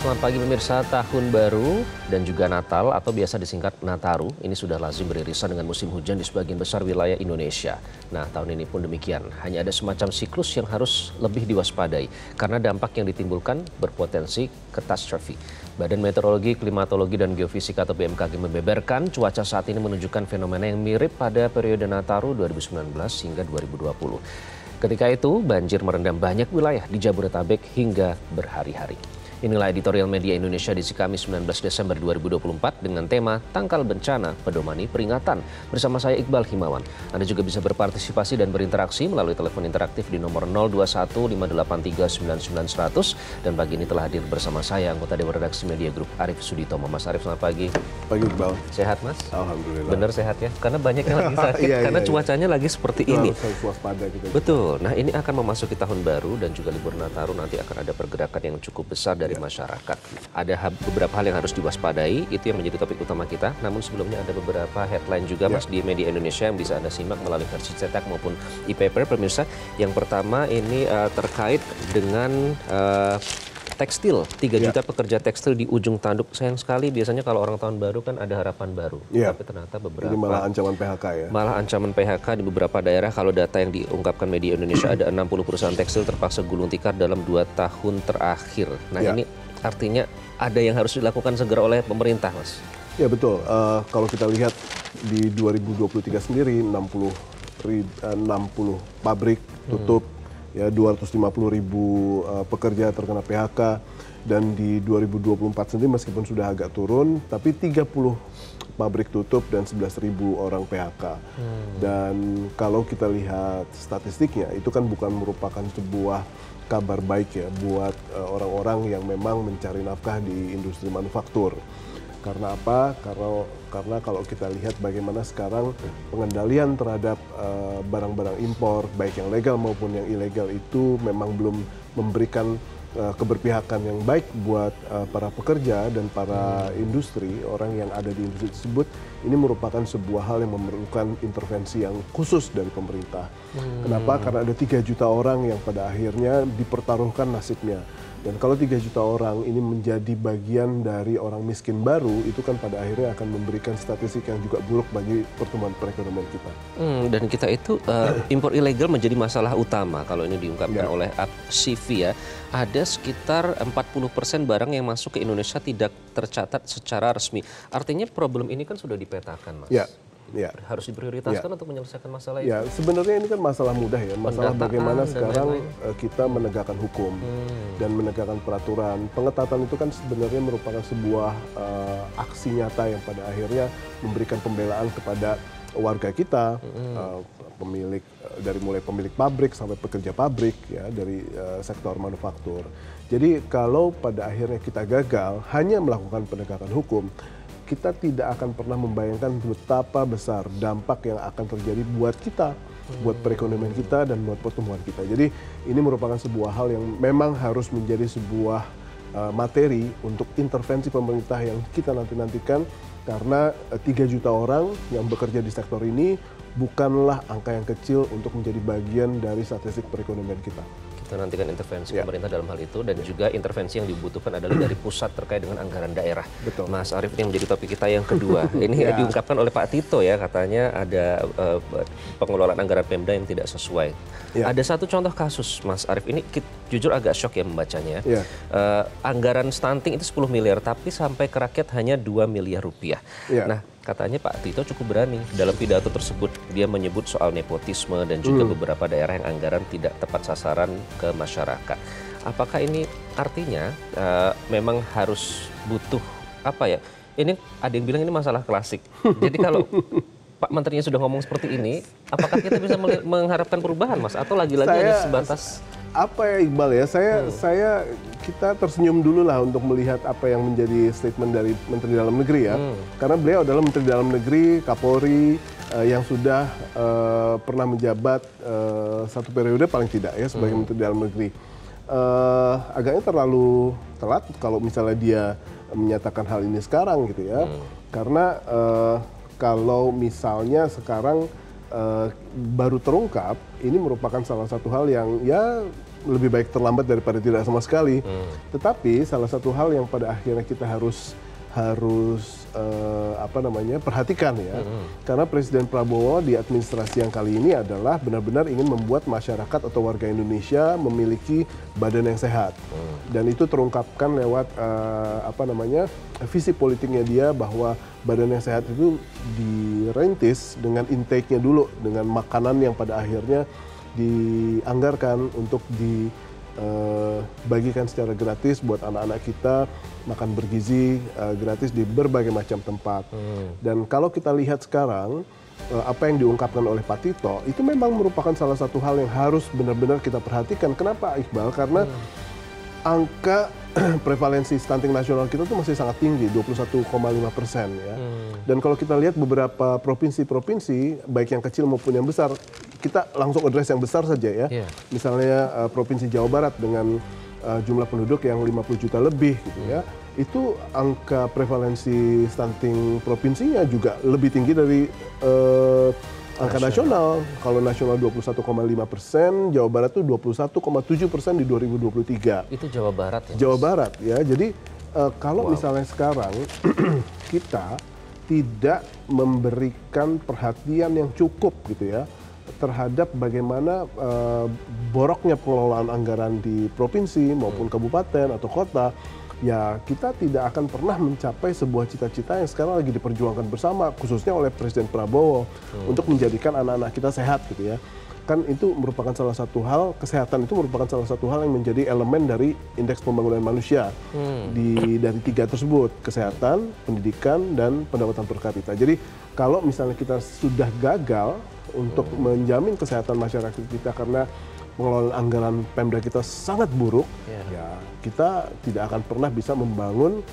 Selamat pagi pemirsa, tahun baru dan juga Natal atau biasa disingkat Nataru ini sudah lazim beririsan dengan musim hujan di sebagian besar wilayah Indonesia. Nah, tahun ini pun demikian, hanya ada semacam siklus yang harus lebih diwaspadai karena dampak yang ditimbulkan berpotensi katastrofi. Badan Meteorologi, Klimatologi, dan Geofisika atau BMKG membeberkan cuaca saat ini menunjukkan fenomena yang mirip pada periode Nataru 2019 hingga 2020. Ketika itu, banjir merendam banyak wilayah di Jabodetabek hingga berhari-hari. Inilah editorial Media Indonesia di Kamis 19 Desember 2024 dengan tema Tangkal Bencana Pedomani Peringatan. Bersama saya Iqbal Himawan. Anda juga bisa berpartisipasi dan berinteraksi melalui telepon interaktif di nomor 021-583-9900. Dan pagi ini telah hadir bersama saya anggota Dewan Redaksi Media Group Arif Suditomo. Mas Arif, selamat pagi. Pagi Iqbal. Sehat Mas? Alhamdulillah. Benar sehat ya? Karena banyak yang lagi sakit karena cuacanya lagi seperti ini. Harus waspada kita. Betul. Nah, ini akan memasuki tahun baru dan juga libur Nataru, nanti akan ada pergerakan yang cukup besar dari masyarakat. Ada beberapa hal yang harus diwaspadai, itu yang menjadi topik utama kita. Namun sebelumnya ada beberapa headline juga Mas di Media Indonesia yang bisa Anda simak melalui versi cetak maupun e-paper pemirsa. Yang pertama ini terkait dengan tekstil, 3 juta pekerja tekstil di ujung tanduk. Sayang sekali biasanya kalau orang tahun baru kan ada harapan baru. Tapi ternyata beberapa... Ini malah ancaman PHK ya? Malah ancaman PHK di beberapa daerah. Kalau data yang diungkapkan Media Indonesia ada 60 perusahaan tekstil terpaksa gulung tikar dalam 2 tahun terakhir. Nah ini artinya ada yang harus dilakukan segera oleh pemerintah, Mas. Ya betul. Kalau kita lihat di 2023 sendiri 60 pabrik tutup. Ya 250.000 pekerja terkena PHK, dan di 2024 sendiri meskipun sudah agak turun, tapi 30 pabrik tutup dan 11.000 orang PHK. Dan kalau kita lihat statistiknya, itu kan bukan merupakan sebuah kabar baik ya buat orang-orang yang memang mencari nafkah di industri manufaktur. Karena apa? Karena kalau kita lihat bagaimana sekarang pengendalian terhadap barang-barang impor, baik yang legal maupun yang ilegal, itu memang belum memberikan keberpihakan yang baik buat para pekerja dan para industri, orang yang ada di industri tersebut. Ini merupakan sebuah hal yang memerlukan intervensi yang khusus dari pemerintah. Kenapa? Karena ada 3 juta orang yang pada akhirnya dipertaruhkan nasibnya. Dan kalau 3 juta orang ini menjadi bagian dari orang miskin baru, itu kan pada akhirnya akan memberikan statistik yang juga buruk bagi pertumbuhan perekonomian kita. Dan kita itu impor ilegal menjadi masalah utama kalau ini diungkapkan oleh CV ya. Ada sekitar 40% barang yang masuk ke Indonesia tidak tercatat secara resmi. Artinya problem ini kan sudah dipetakan, Mas. Harus diprioritaskan untuk menyelesaikan masalah itu. Ya, sebenarnya ini kan masalah mudah ya. Masalah bagaimana sekarang kita menegakkan hukum dan menegakkan peraturan. Pengetatan itu kan sebenarnya merupakan sebuah aksi nyata yang pada akhirnya memberikan pembelaan kepada warga kita, pemilik dari mulai pemilik pabrik sampai pekerja pabrik ya, dari sektor manufaktur. Jadi kalau pada akhirnya kita gagal hanya melakukan penegakan hukum, kita tidak akan pernah membayangkan betapa besar dampak yang akan terjadi buat kita, buat perekonomian kita dan buat pertumbuhan kita. Jadi ini merupakan sebuah hal yang memang harus menjadi sebuah materi untuk intervensi pemerintah yang kita nantikan, karena 3 juta orang yang bekerja di sektor ini bukanlah angka yang kecil untuk menjadi bagian dari statistik perekonomian kita. Kita nantikan intervensi pemerintah dalam hal itu, dan juga intervensi yang dibutuhkan adalah dari pusat terkait dengan anggaran daerah. Betul. Mas Arif, ini menjadi topik kita yang kedua. Ini diungkapkan oleh Pak Tito ya, katanya ada pengelolaan anggaran Pemda yang tidak sesuai. Ada satu contoh kasus, Mas Arif, ini jujur agak shock ya membacanya. Anggaran stunting itu 10 miliar, tapi sampai ke rakyat hanya 2 miliar rupiah. Nah, katanya Pak Tito cukup berani. Dalam pidato tersebut dia menyebut soal nepotisme dan juga beberapa daerah yang anggaran tidak tepat sasaran ke masyarakat. Apakah ini artinya memang harus butuh apa ya? Ini ada yang bilang ini masalah klasik. Jadi kalau Pak Menterinya sudah ngomong seperti ini, apakah kita bisa mengharapkan perubahan, Mas? Atau lagi-lagi hanya sebatas apa ya Iqbal ya? Kita tersenyum dulu lah untuk melihat apa yang menjadi statement dari Menteri Dalam Negeri ya. Karena beliau adalah Menteri Dalam Negeri, Kapolri, yang sudah pernah menjabat 1 periode paling tidak ya sebagai Menteri Dalam Negeri. Agaknya terlalu telat kalau misalnya dia menyatakan hal ini sekarang gitu ya. Karena kalau misalnya sekarang baru terungkap, ini merupakan salah satu hal yang ya lebih baik terlambat daripada tidak sama sekali. Tetapi salah satu hal yang pada akhirnya kita harus perhatikan ya, karena Presiden Prabowo di administrasi yang kali ini adalah benar-benar ingin membuat masyarakat atau warga Indonesia memiliki badan yang sehat, dan itu terungkapkan lewat visi politiknya dia bahwa badan yang sehat itu dirintis dengan intake-nya dulu, dengan makanan yang pada akhirnya dianggarkan untuk dibagikan secara gratis buat anak-anak kita, makan bergizi gratis di berbagai macam tempat. Dan kalau kita lihat sekarang apa yang diungkapkan oleh Pak Tito itu memang merupakan salah satu hal yang harus benar-benar kita perhatikan. Kenapa, Iqbal? Karena angka prevalensi stunting nasional kita tuh masih sangat tinggi, 21,5% ya. Dan kalau kita lihat beberapa provinsi-provinsi, baik yang kecil maupun yang besar, kita langsung address yang besar saja ya. Misalnya Provinsi Jawa Barat dengan jumlah penduduk yang 50 juta lebih gitu ya. Itu angka prevalensi stunting provinsinya juga lebih tinggi dari angka nasional. Kalau nasional 21,5%, Jawa Barat tuh 21,7% di 2023. Itu Jawa Barat ya? Jawa Barat ya. Jadi kalau misalnya sekarang kita tidak memberikan perhatian yang cukup gitu ya terhadap bagaimana boroknya pengelolaan anggaran di provinsi maupun kabupaten atau kota, ya kita tidak akan pernah mencapai sebuah cita-cita yang sekarang lagi diperjuangkan bersama, khususnya oleh Presiden Prabowo untuk menjadikan anak-anak kita sehat gitu ya. Kan itu merupakan salah satu hal, kesehatan itu merupakan salah satu hal yang menjadi elemen dari indeks pembangunan manusia dari 3 tersebut, kesehatan, pendidikan, dan pendapatan per kapita. Jadi kalau misalnya kita sudah gagal untuk menjamin kesehatan masyarakat kita karena pengelolaan anggaran Pemda kita sangat buruk, ya kita tidak akan pernah bisa membangun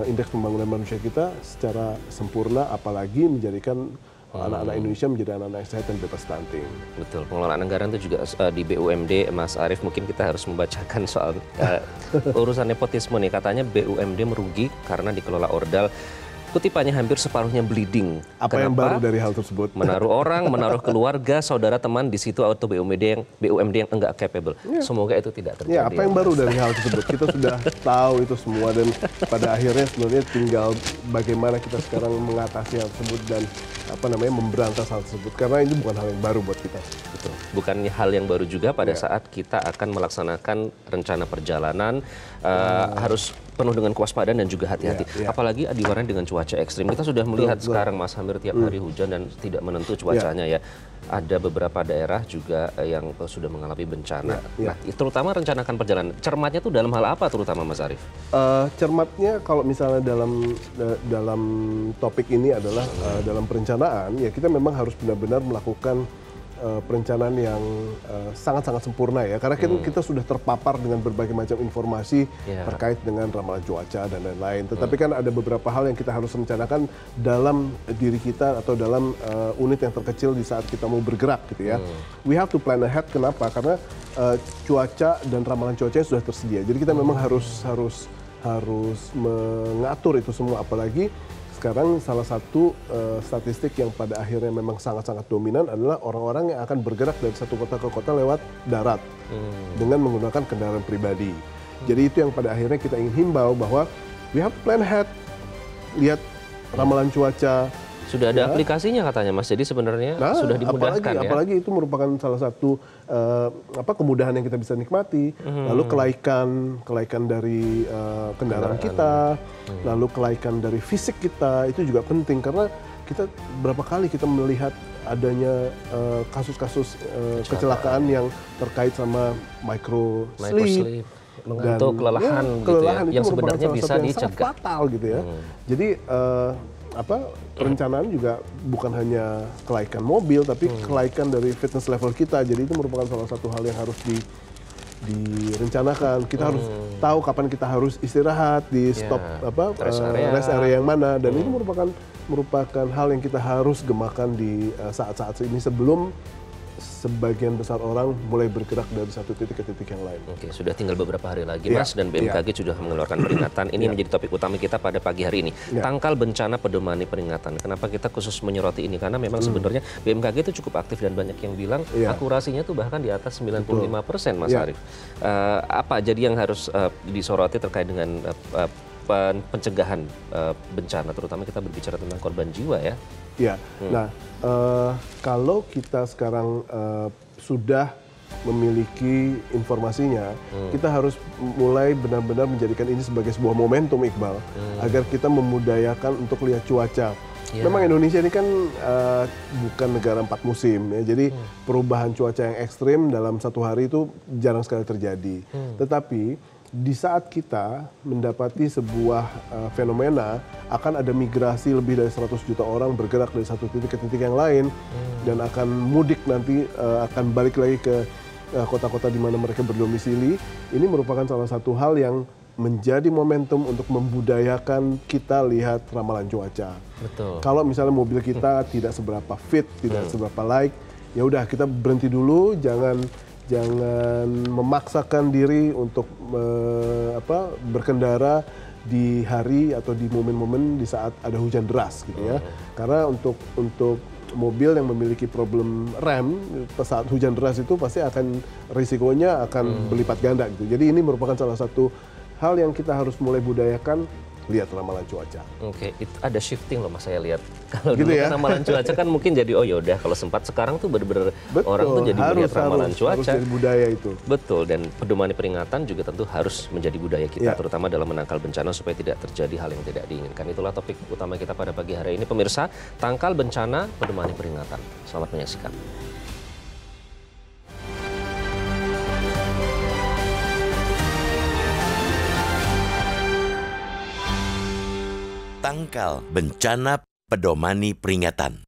indeks pembangunan manusia kita secara sempurna, apalagi menjadikan anak-anak Indonesia menjadi anak-anak yang sehat dan bebas stunting. Betul, pengelolaan anggaran itu juga di BUMD, Mas Arief, mungkin kita harus membacakan soal urusan nepotisme nih. Katanya BUMD merugi karena dikelola ordal. Kutipannya hampir separuhnya bleeding. Apa Kenapa? yang baru dari hal tersebut? Menaruh orang, menaruh keluarga, saudara, teman di situ atau BUMD yang enggak capable. Semoga itu tidak terjadi. Ya, apa yang baru dari hal tersebut? Kita sudah tahu itu semua, dan pada akhirnya sebenarnya tinggal bagaimana kita sekarang mengatasi hal tersebut dan memberantas hal tersebut, karena ini bukan hal yang baru buat kita. Betul. Bukannya hal yang baru juga pada saat kita akan melaksanakan rencana perjalanan, harus penuh dengan kewaspadaan dan juga hati-hati. Apalagi diwarnai dengan cuaca ekstrim. Kita sudah melihat sekarang, Mas, hampir tiap hari hujan dan tidak menentu cuacanya ya. Ada beberapa daerah juga yang sudah mengalami bencana. Nah, terutama rencanakan perjalanan. Cermatnya itu dalam hal apa terutama, Mas Arief? Cermatnya kalau misalnya dalam topik ini adalah dalam perencanaan, ya kita memang harus benar-benar melakukan perencanaan yang sangat-sangat sempurna ya, karena kita sudah terpapar dengan berbagai macam informasi terkait dengan ramalan cuaca dan lain-lain. Tetapi kan ada beberapa hal yang kita harus rencanakan dalam diri kita atau dalam unit yang terkecil di saat kita mau bergerak gitu ya. We have to plan ahead. Kenapa? Karena cuaca dan ramalan cuacanya sudah tersedia. Jadi kita memang harus mengatur itu semua, apalagi sekarang salah satu statistik yang pada akhirnya memang sangat-sangat dominan adalah orang-orang yang akan bergerak dari satu kota ke kota lewat darat dengan menggunakan kendaraan pribadi. Jadi itu yang pada akhirnya kita ingin himbau bahwa we have to plan ahead, lihat ramalan cuaca. Sudah ada aplikasinya katanya, Mas. Jadi sebenarnya sudah dimudahkan ya. Apalagi itu merupakan salah satu kemudahan yang kita bisa nikmati. Lalu kelaikan dari kendaraan kita, lalu kelaikan dari fisik kita itu juga penting, karena kita berapa kali kita melihat adanya kasus-kasus kecelakaan yang terkait sama micro sleep. Mengantuk, kelelahan gitu ya, yang sebenarnya bisa dicegah. Fatal gitu ya. Jadi perencanaan juga bukan hanya kelaikan mobil, tapi kelaikan dari fitness level kita. Jadi itu merupakan salah satu hal yang harus direncanakan. Kita harus tahu kapan kita harus istirahat di stop rest area yang mana, dan itu merupakan hal yang kita harus gemakan di saat-saat ini sebelum sebagian besar orang mulai bergerak dari satu titik ke titik yang lain. Oke, sudah tinggal beberapa hari lagi, Mas, dan BMKG sudah mengeluarkan peringatan. Ini menjadi topik utama kita pada pagi hari ini. Tangkal bencana pedomani peringatan. Kenapa kita khusus menyoroti ini? Karena memang sebenarnya BMKG itu cukup aktif dan banyak yang bilang akurasinya tuh bahkan di atas 95%, Mas Arief. Apa jadi yang harus disoroti terkait dengan pencegahan bencana, terutama kita berbicara tentang korban jiwa ya? Ya, nah kalau kita sekarang sudah memiliki informasinya, kita harus mulai benar-benar menjadikan ini sebagai sebuah momentum, Iqbal, agar kita memudayakan untuk lihat cuaca. Memang Indonesia ini kan bukan negara 4 musim, ya, jadi perubahan cuaca yang ekstrim dalam satu hari itu jarang sekali terjadi. Tetapi di saat kita mendapati sebuah fenomena, akan ada migrasi lebih dari 100 juta orang bergerak dari satu titik ke titik yang lain, dan akan mudik nanti, akan balik lagi ke kota-kota di mana mereka berdomisili. Ini merupakan salah satu hal yang menjadi momentum untuk membudayakan kita lihat ramalan cuaca. Betul. Kalau misalnya mobil kita tidak seberapa fit, tidak seberapa like, ya udah kita berhenti dulu, jangan memaksakan diri untuk berkendara di hari atau di momen-momen di saat ada hujan deras gitu ya. Karena untuk mobil yang memiliki problem rem saat hujan deras itu pasti akan risikonya akan berlipat ganda gitu. Jadi ini merupakan salah satu hal yang kita harus mulai budayakan, lihat ramalan cuaca. Oke, itu ada shifting loh Mas, saya lihat. Kalau gitu dulu ya? kan ramalan cuaca kan mungkin jadi oh yaudah kalau sempat, sekarang tuh bener-bener orang tuh jadi melihat ramalan cuaca. Harus jadi budaya itu. Betul, dan pedomani peringatan juga tentu harus menjadi budaya kita, terutama dalam menangkal bencana supaya tidak terjadi hal yang tidak diinginkan. Itulah topik utama kita pada pagi hari ini. Pemirsa, tangkal bencana, pedomani peringatan. Selamat menyaksikan. Tangkal bencana pedomani peringatan.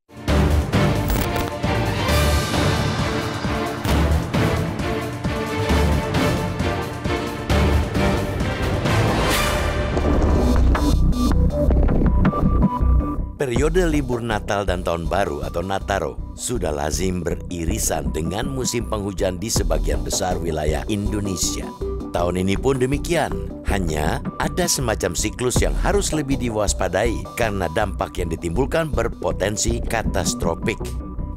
Periode libur Natal dan Tahun Baru atau Nataru sudah lazim beririsan dengan musim penghujan di sebagian besar wilayah Indonesia. Tahun ini pun demikian, hanya ada semacam siklus yang harus lebih diwaspadai karena dampak yang ditimbulkan berpotensi katastrofik.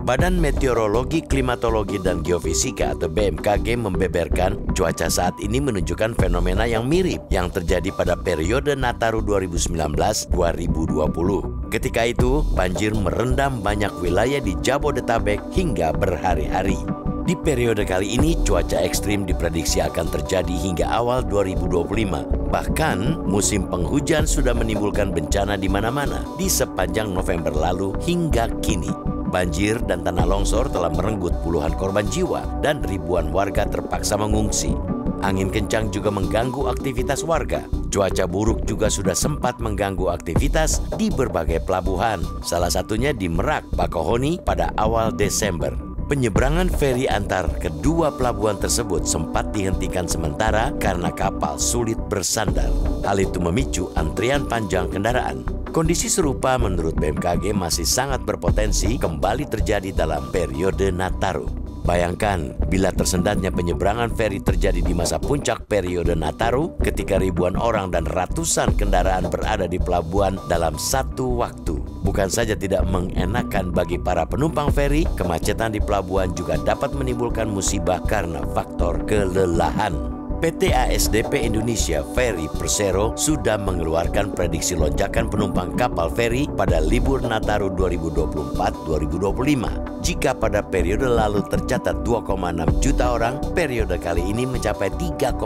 Badan Meteorologi, Klimatologi, dan Geofisika atau BMKG membeberkan cuaca saat ini menunjukkan fenomena yang mirip yang terjadi pada periode Nataru 2019-2020. Ketika itu, banjir merendam banyak wilayah di Jabodetabek hingga berhari-hari. Di periode kali ini, cuaca ekstrim diprediksi akan terjadi hingga awal 2025. Bahkan, musim penghujan sudah menimbulkan bencana di mana-mana di sepanjang November lalu hingga kini. Banjir dan tanah longsor telah merenggut puluhan korban jiwa dan ribuan warga terpaksa mengungsi. Angin kencang juga mengganggu aktivitas warga. Cuaca buruk juga sudah sempat mengganggu aktivitas di berbagai pelabuhan, salah satunya di Merak, Bakauheni pada awal Desember. Penyeberangan feri antar kedua pelabuhan tersebut sempat dihentikan sementara karena kapal sulit bersandar. Hal itu memicu antrian panjang kendaraan. Kondisi serupa menurut BMKG masih sangat berpotensi kembali terjadi dalam periode Nataru. Bayangkan bila tersendatnya penyeberangan feri terjadi di masa puncak periode Nataru ketika ribuan orang dan ratusan kendaraan berada di pelabuhan dalam satu waktu. Bukan saja tidak mengenakan bagi para penumpang feri, kemacetan di pelabuhan juga dapat menimbulkan musibah karena faktor kelelahan. PT ASDP Indonesia Ferry Persero sudah mengeluarkan prediksi lonjakan penumpang kapal feri pada libur Nataru 2024-2025. Jika pada periode lalu tercatat 2,6 juta orang, periode kali ini mencapai 3,1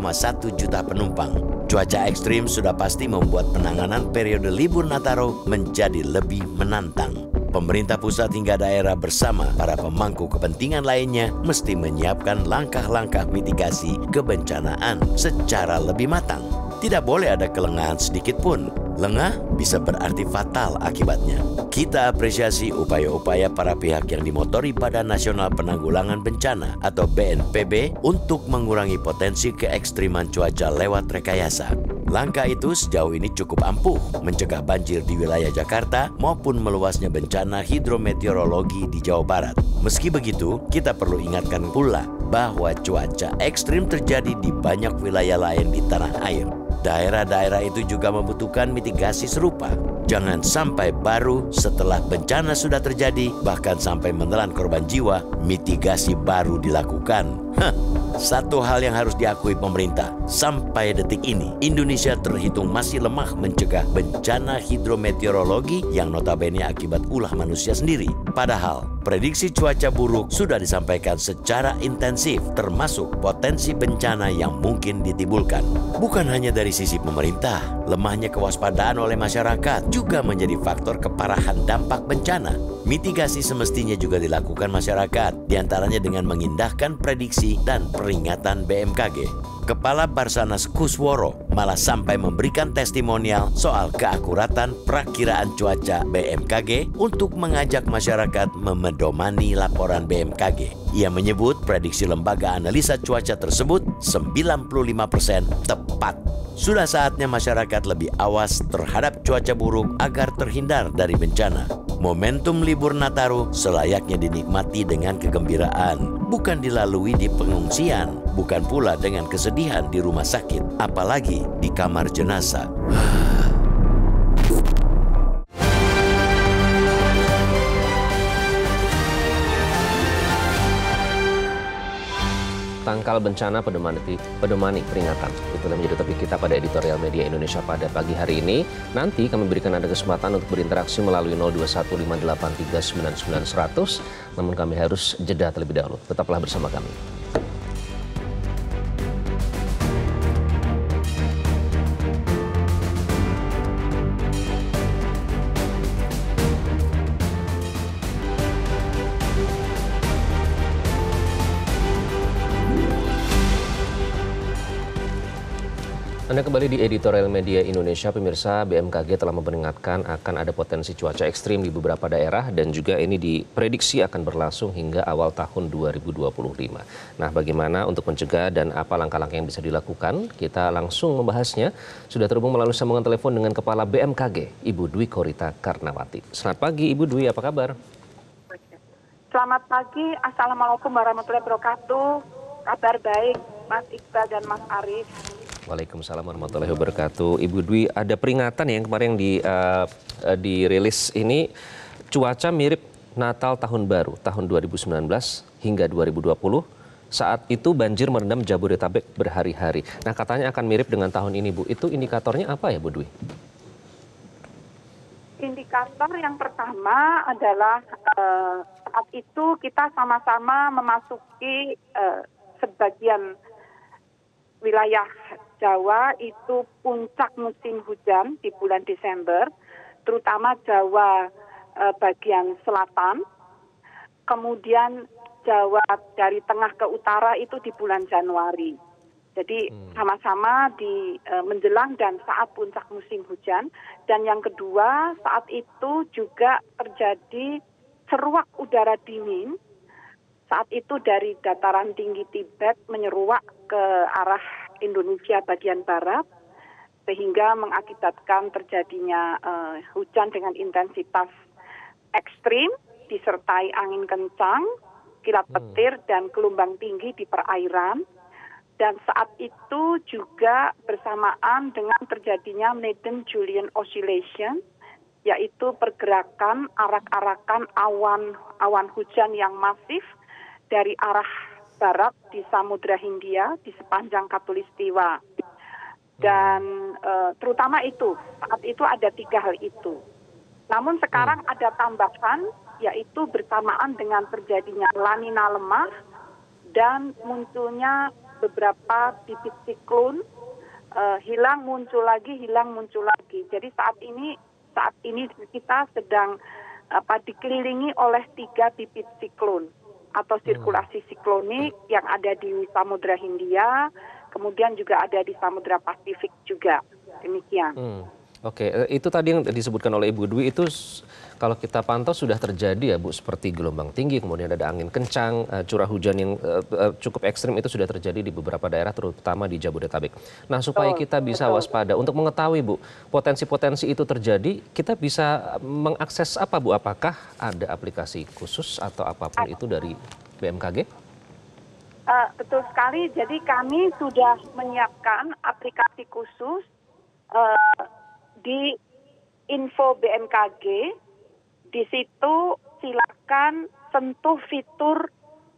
juta penumpang. Cuaca ekstrim sudah pasti membuat penanganan periode libur Nataru menjadi lebih menantang. Pemerintah pusat hingga daerah bersama para pemangku kepentingan lainnya mesti menyiapkan langkah-langkah mitigasi kebencanaan secara lebih matang. Tidak boleh ada kelengahan sedikit pun. Lengah bisa berarti fatal akibatnya. Kita apresiasi upaya-upaya para pihak yang dimotori Badan Nasional Penanggulangan Bencana atau BNPB untuk mengurangi potensi keekstriman cuaca lewat rekayasa. Langkah itu sejauh ini cukup ampuh mencegah banjir di wilayah Jakarta maupun meluasnya bencana hidrometeorologi di Jawa Barat. Meski begitu, kita perlu ingatkan pula bahwa cuaca ekstrim terjadi di banyak wilayah lain di tanah air. Daerah-daerah itu juga membutuhkan mitigasi serupa. Jangan sampai baru setelah bencana sudah terjadi, bahkan sampai menelan korban jiwa, mitigasi baru dilakukan. Satu hal yang harus diakui pemerintah, sampai detik ini, Indonesia terhitung masih lemah mencegah bencana hidrometeorologi yang notabene akibat ulah manusia sendiri. Padahal, prediksi cuaca buruk sudah disampaikan secara intensif, termasuk potensi bencana yang mungkin ditimbulkan. Bukan hanya dari sisi pemerintah, lemahnya kewaspadaan oleh masyarakat juga menjadi faktor keparahan dampak bencana. Mitigasi semestinya juga dilakukan masyarakat, diantaranya dengan mengindahkan prediksi dan peringatan BMKG. Kepala Basarnas Kusworo malah sampai memberikan testimonial soal keakuratan perakiraan cuaca BMKG untuk mengajak masyarakat memedomani laporan BMKG. Ia menyebut prediksi lembaga analisa cuaca tersebut 95% tepat. Sudah saatnya masyarakat lebih awas terhadap cuaca buruk agar terhindar dari bencana. Momentum libur Nataru selayaknya dinikmati dengan kegembiraan, bukan dilalui di pengungsian, bukan pula dengan kesedihan di rumah sakit, apalagi di kamar jenazah. Tangkal bencana pedemani peringatan. Itulah menjadi topik kita pada editorial Media Indonesia pada pagi hari ini. Nanti kami berikan Anda kesempatan untuk berinteraksi melalui 0215839900. Namun kami harus jeda terlebih dahulu. Tetaplah bersama kami. Anda kembali di editorial Media Indonesia. Pemirsa, BMKG telah memperingatkan akan ada potensi cuaca ekstrim di beberapa daerah dan juga ini diprediksi akan berlangsung hingga awal tahun 2025. Nah, bagaimana untuk mencegah dan apa langkah-langkah yang bisa dilakukan? Kita langsung membahasnya. Sudah terhubung melalui sambungan telepon dengan Kepala BMKG, Ibu Dwi Korita Karnawati. Selamat pagi, Ibu Dwi, apa kabar? Selamat pagi, Assalamualaikum warahmatullahi wabarakatuh. Kabar baik, Mas Iqbal dan Mas Arief. Waalaikumsalam warahmatullahi wabarakatuh. Ibu Dwi, ada peringatan yang kemarin dirilis ini, cuaca mirip Natal tahun baru tahun 2019 hingga 2020. Saat itu banjir merendam Jabodetabek berhari-hari. Nah, katanya akan mirip dengan tahun ini, Bu. Itu indikatornya apa ya, Bu Dwi? Indikator yang pertama adalah saat itu kita sama-sama memasuki sebagian wilayah Jawa itu puncak musim hujan di bulan Desember, terutama Jawa bagian selatan, kemudian Jawa dari tengah ke utara itu di bulan Januari. Jadi sama-sama di menjelang dan saat puncak musim hujan. Dan yang kedua, saat itu juga terjadi seruak udara dingin. Saat itu dari dataran tinggi Tibet menyeruak ke arah Indonesia bagian barat, sehingga mengakibatkan terjadinya hujan dengan intensitas ekstrim, disertai angin kencang, kilat petir, dan gelombang tinggi di perairan. Dan saat itu juga bersamaan dengan terjadinya Madden-Julian Oscillation, yaitu pergerakan arak-arakan awan hujan yang masif dari arah barat di Samudra Hindia di sepanjang Khatulistiwa. Dan terutama itu, saat itu ada 3 hal itu. Namun sekarang ada tambahan, yaitu bersamaan dengan terjadinya La Nina lemah dan munculnya beberapa bibit siklon, hilang muncul lagi. Jadi saat ini kita sedang dikelilingi oleh 3 bibit siklon atau sirkulasi siklonik yang ada di Samudra Hindia, kemudian juga ada di Samudra Pasifik juga. Demikian. Oke, itu tadi yang disebutkan oleh Ibu Dwi itu kalau kita pantau sudah terjadi ya Bu, seperti gelombang tinggi, kemudian ada angin kencang, curah hujan yang cukup ekstrim itu sudah terjadi di beberapa daerah terutama di Jabodetabek. Nah, supaya kita bisa waspada untuk mengetahui Bu, potensi-potensi itu terjadi, kita bisa mengakses apa Bu? Apakah ada aplikasi khusus atau apapun itu dari BMKG? Betul sekali, jadi kami sudah menyiapkan aplikasi khusus di info BMKG. Di situ silakan sentuh fitur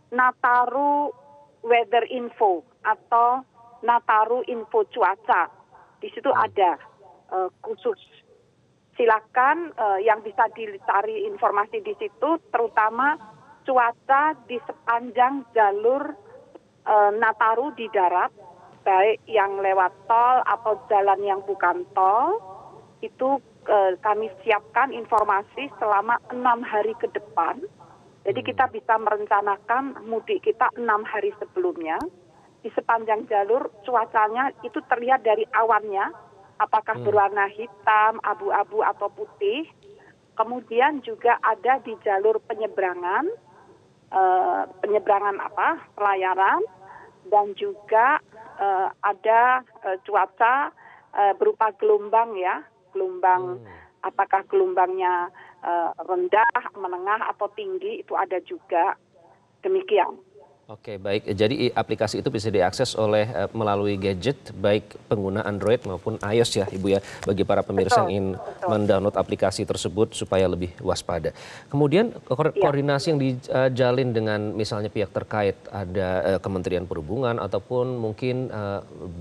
Nataru Weather Info atau Nataru Info Cuaca. Di situ ada khusus. Silakan yang bisa dicari informasi di situ, terutama cuaca di sepanjang jalur Nataru di darat, baik yang lewat tol atau jalan yang bukan tol, itu kami siapkan informasi selama 6 hari ke depan. Jadi kita bisa merencanakan mudik kita 6 hari sebelumnya. Di sepanjang jalur cuacanya itu terlihat dari awannya, apakah berwarna hitam, abu-abu atau putih. Kemudian juga ada di jalur penyeberangan, pelayaran, dan juga ada cuaca berupa gelombang ya. Gelombang, apakah gelombangnya rendah, menengah, atau tinggi, itu ada juga. Demikian. Oke, baik. Jadi aplikasi itu bisa diakses oleh melalui gadget, baik pengguna Android maupun iOS ya, Ibu ya, bagi para pemirsa yang ingin mendownload aplikasi tersebut supaya lebih waspada. Kemudian koordinasi yang dijalin dengan misalnya pihak terkait, ada Kementerian Perhubungan ataupun mungkin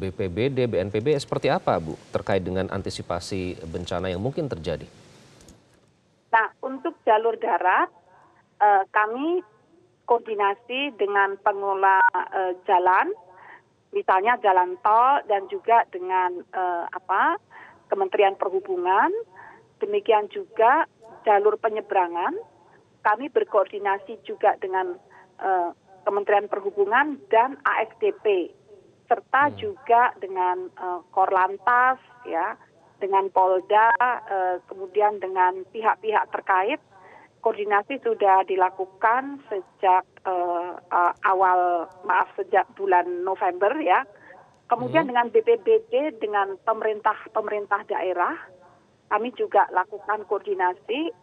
BPBD, BNPB, seperti apa Bu terkait dengan antisipasi bencana yang mungkin terjadi? Nah, untuk jalur darat, kami koordinasi dengan pengelola jalan, misalnya jalan tol, dan juga dengan Kementerian Perhubungan. Demikian juga jalur penyeberangan, kami berkoordinasi juga dengan Kementerian Perhubungan dan ASDP, serta juga dengan Korlantas, ya, dengan Polda, kemudian dengan pihak-pihak terkait. Koordinasi sudah dilakukan sejak sejak bulan November ya. Kemudian dengan BPBD, dengan pemerintah daerah, kami juga lakukan koordinasi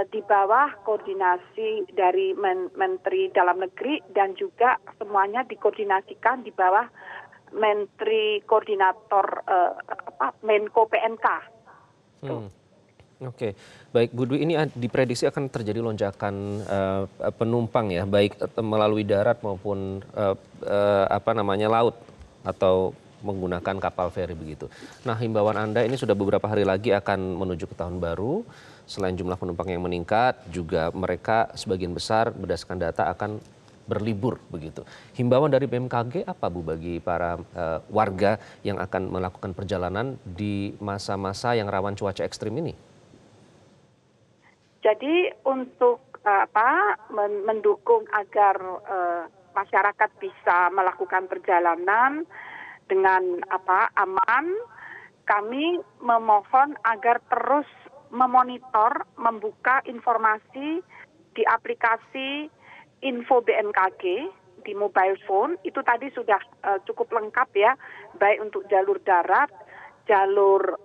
di bawah koordinasi dari Menteri Dalam Negeri, dan juga semuanya dikoordinasikan di bawah Menteri Koordinator Menko PNK. Oke, baik Bu Dwi, ini diprediksi akan terjadi lonjakan penumpang ya, baik melalui darat maupun laut atau menggunakan kapal feri begitu. Nah, himbauan Anda ini sudah beberapa hari lagi akan menuju ke tahun baru. Selain jumlah penumpang yang meningkat, juga mereka sebagian besar berdasarkan data akan berlibur begitu. Himbauan dari BMKG apa Bu bagi para warga yang akan melakukan perjalanan di masa-masa yang rawan cuaca ekstrim ini? Jadi untuk mendukung agar masyarakat bisa melakukan perjalanan dengan aman, kami memohon agar terus memonitor, membuka informasi di aplikasi Info BMKG di mobile phone. Itu tadi sudah cukup lengkap ya, baik untuk jalur darat, jalur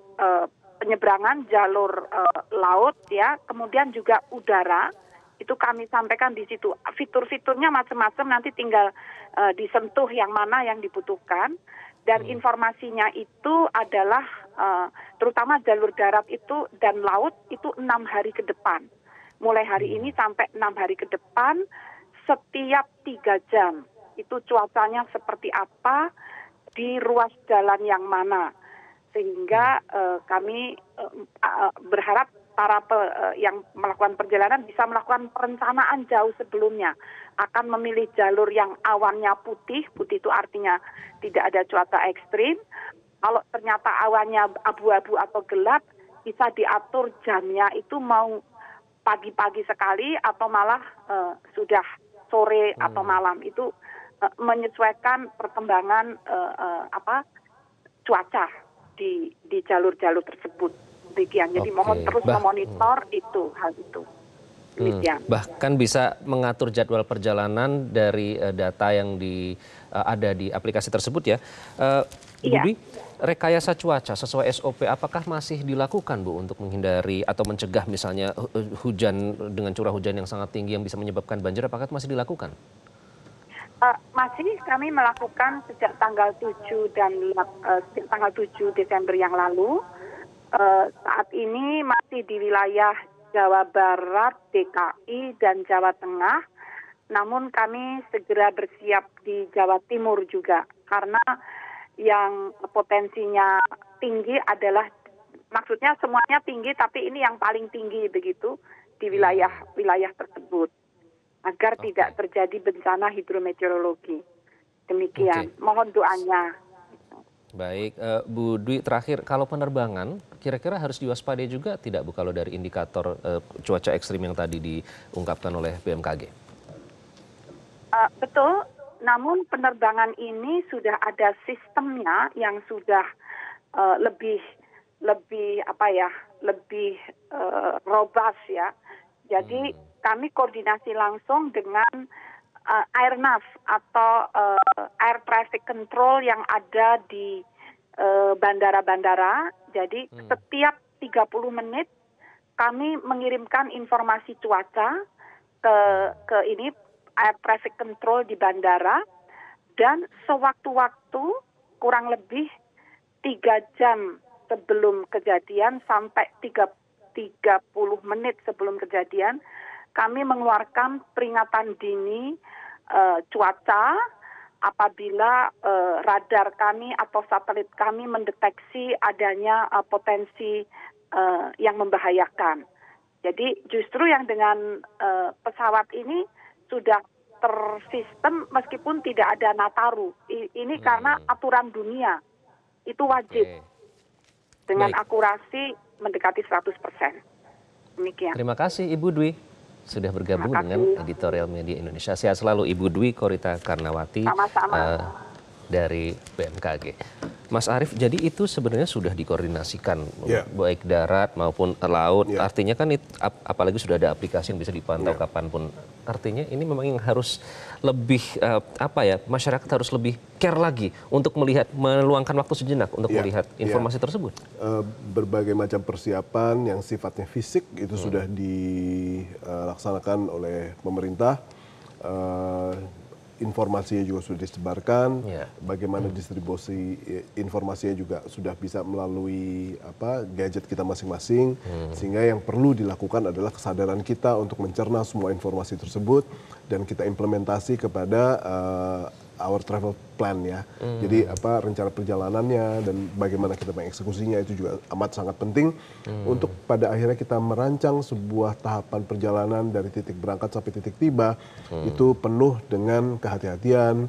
penyeberangan, jalur laut ya, kemudian juga udara. Itu kami sampaikan di situ. Fitur-fiturnya macam-macam, nanti tinggal disentuh yang mana yang dibutuhkan. Dan informasinya itu adalah terutama jalur darat itu dan laut itu 6 hari ke depan. Mulai hari ini sampai 6 hari ke depan, setiap 3 jam. Itu cuacanya seperti apa, di ruas jalan yang mana. Sehingga kami berharap para yang melakukan perjalanan bisa melakukan perencanaan jauh sebelumnya. Akan memilih jalur yang awannya putih, putih itu artinya tidak ada cuaca ekstrim. Kalau ternyata awannya abu-abu atau gelap, bisa diatur jamnya itu mau pagi-pagi sekali atau malah sudah sore atau malam. Itu menyesuaikan perkembangan cuaca di jalur-jalur tersebut. Demikian. Jadi mohon terus memonitor hal itu. Demikian. Bahkan bisa mengatur jadwal perjalanan dari data yang ada di aplikasi tersebut ya. Bu Dwi, rekayasa cuaca sesuai SOP apakah masih dilakukan Bu untuk menghindari atau mencegah misalnya hujan dengan curah hujan yang sangat tinggi yang bisa menyebabkan banjir, apakah itu masih dilakukan? Masih kami melakukan sejak tanggal 7 Desember yang lalu. Saat ini masih di wilayah Jawa Barat, DKI, dan Jawa Tengah. Namun kami segera bersiap di Jawa Timur juga. Karena yang potensinya tinggi adalah, maksudnya semuanya tinggi, tapi ini yang paling tinggi begitu di wilayah tersebut. Agar tidak terjadi bencana hidrometeorologi. Demikian, mohon doanya. Baik, Bu Dwi, terakhir, kalau penerbangan kira-kira harus diwaspadai juga tidak Bu kalau dari indikator cuaca ekstrim yang tadi diungkapkan oleh BMKG? Betul, namun penerbangan ini sudah ada sistemnya yang sudah lebih robust ya. Jadi kami koordinasi langsung dengan Airnav atau Air Traffic Control yang ada di bandara-bandara. Jadi setiap 30 menit kami mengirimkan informasi cuaca ke ini Air Traffic Control di bandara, dan sewaktu-waktu kurang lebih 3 jam sebelum kejadian sampai 30 menit sebelum kejadian kami mengeluarkan peringatan dini cuaca apabila radar kami atau satelit kami mendeteksi adanya potensi yang membahayakan. Jadi justru yang dengan pesawat ini sudah tersistem meskipun tidak ada Nataru. Ini karena aturan dunia itu wajib dengan akurasi mendekati 100%. Demikian. Terima kasih Ibu Dwi sudah bergabung dengan Editorial Media Indonesia. Sehat selalu Ibu Dwi Korita Karnawati. Sama-sama. Dari BMKG. Mas Arief, jadi itu sebenarnya sudah dikoordinasikan baik darat maupun laut. Artinya kan apalagi sudah ada aplikasi yang bisa dipantau kapanpun. Artinya ini memang yang harus lebih masyarakat harus lebih care lagi untuk meluangkan waktu sejenak untuk melihat informasi tersebut. Berbagai macam persiapan yang sifatnya fisik itu sudah dilaksanakan oleh pemerintah. Informasinya juga sudah disebarkan, bagaimana distribusi informasinya juga sudah bisa melalui gadget kita masing-masing, sehingga yang perlu dilakukan adalah kesadaran kita untuk mencerna semua informasi tersebut dan kita implementasi kepada our travel plan ya. Jadi rencana perjalanannya dan bagaimana kita mengeksekusinya itu juga amat sangat penting untuk pada akhirnya kita merancang sebuah tahapan perjalanan dari titik berangkat sampai titik tiba itu penuh dengan kehati-hatian,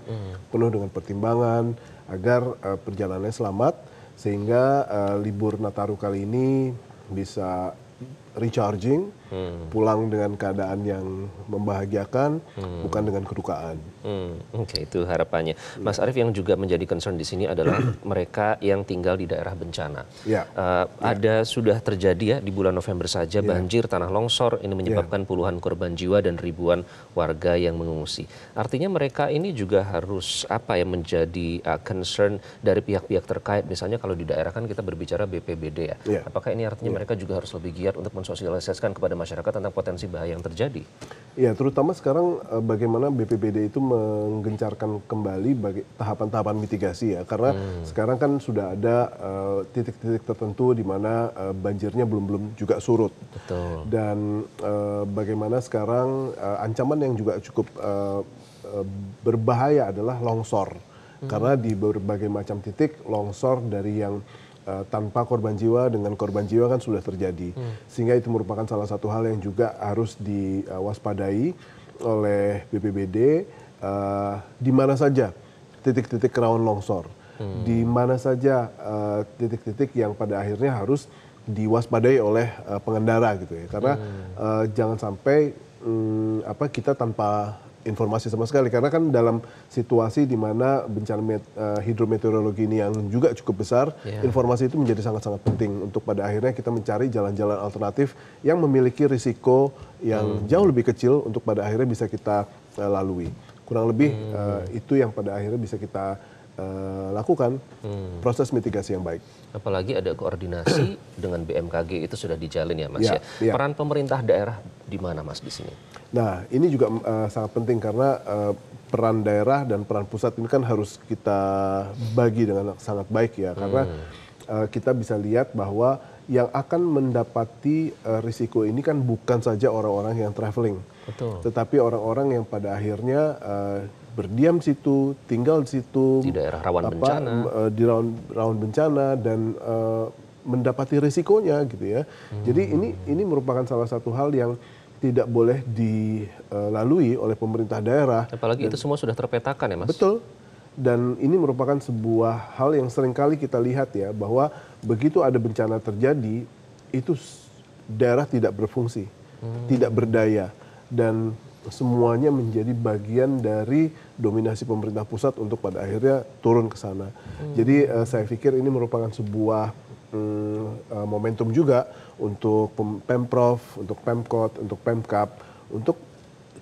penuh dengan pertimbangan agar perjalanannya selamat sehingga libur Nataru kali ini bisa recharging, pulang dengan keadaan yang membahagiakan, bukan dengan kedukaan. Oke, itu harapannya. Mas Arief, yang juga menjadi concern di sini adalah mereka yang tinggal di daerah bencana. Ada sudah terjadi di bulan November saja banjir, tanah longsor, ini menyebabkan puluhan korban jiwa dan ribuan warga yang mengungsi. Artinya mereka ini juga harus menjadi concern dari pihak-pihak terkait. Misalnya kalau di daerah kan kita berbicara BPBD ya. Apakah ini artinya mereka juga harus lebih giat untuk mensosialisasikan kepada masyarakat tentang potensi bahaya yang terjadi? Ya, terutama sekarang bagaimana BPBD itu menggencarkan kembali tahapan-tahapan mitigasi ya, karena sekarang kan sudah ada titik-titik tertentu di mana banjirnya belum juga surut. Betul. Dan bagaimana sekarang ancaman yang juga cukup berbahaya adalah longsor, karena di berbagai macam titik longsor dari yang tanpa korban jiwa dengan korban jiwa kan sudah terjadi, sehingga itu merupakan salah satu hal yang juga harus diwaspadai oleh BPBD. Di mana saja titik-titik rawan longsor, di mana saja titik-titik yang pada akhirnya harus diwaspadai oleh pengendara gitu ya, karena jangan sampai kita tanpa informasi sama sekali, karena kan dalam situasi di mana bencana hidrometeorologi ini yang juga cukup besar, informasi itu menjadi sangat-sangat penting untuk pada akhirnya kita mencari jalan-jalan alternatif yang memiliki risiko yang jauh lebih kecil untuk pada akhirnya bisa kita lalui. Kurang lebih itu yang pada akhirnya bisa kita lakukan, proses mitigasi yang baik. Apalagi ada koordinasi dengan BMKG itu sudah dijalin ya Mas ya. Peran pemerintah daerah di mana Mas di sini? Nah ini juga sangat penting karena peran daerah dan peran pusat ini kan harus kita bagi dengan sangat baik ya, karena kita bisa lihat bahwa yang akan mendapati risiko ini kan bukan saja orang-orang yang traveling, tetapi orang-orang yang pada akhirnya berdiam di situ, tinggal di situ, di daerah rawan bencana, di rawan bencana dan mendapati risikonya gitu ya. Jadi ini merupakan salah satu hal yang tidak boleh dilalui oleh pemerintah daerah. Apalagi itu semua sudah terpetakan ya Mas? Betul. Dan ini merupakan sebuah hal yang seringkali kita lihat ya, bahwa begitu ada bencana terjadi, itu daerah tidak berfungsi, tidak berdaya. Dan semuanya menjadi bagian dari dominasi pemerintah pusat untuk pada akhirnya turun ke sana. Jadi saya pikir ini merupakan sebuah momentum juga untuk Pemprov, untuk Pemkot, untuk Pemkap, untuk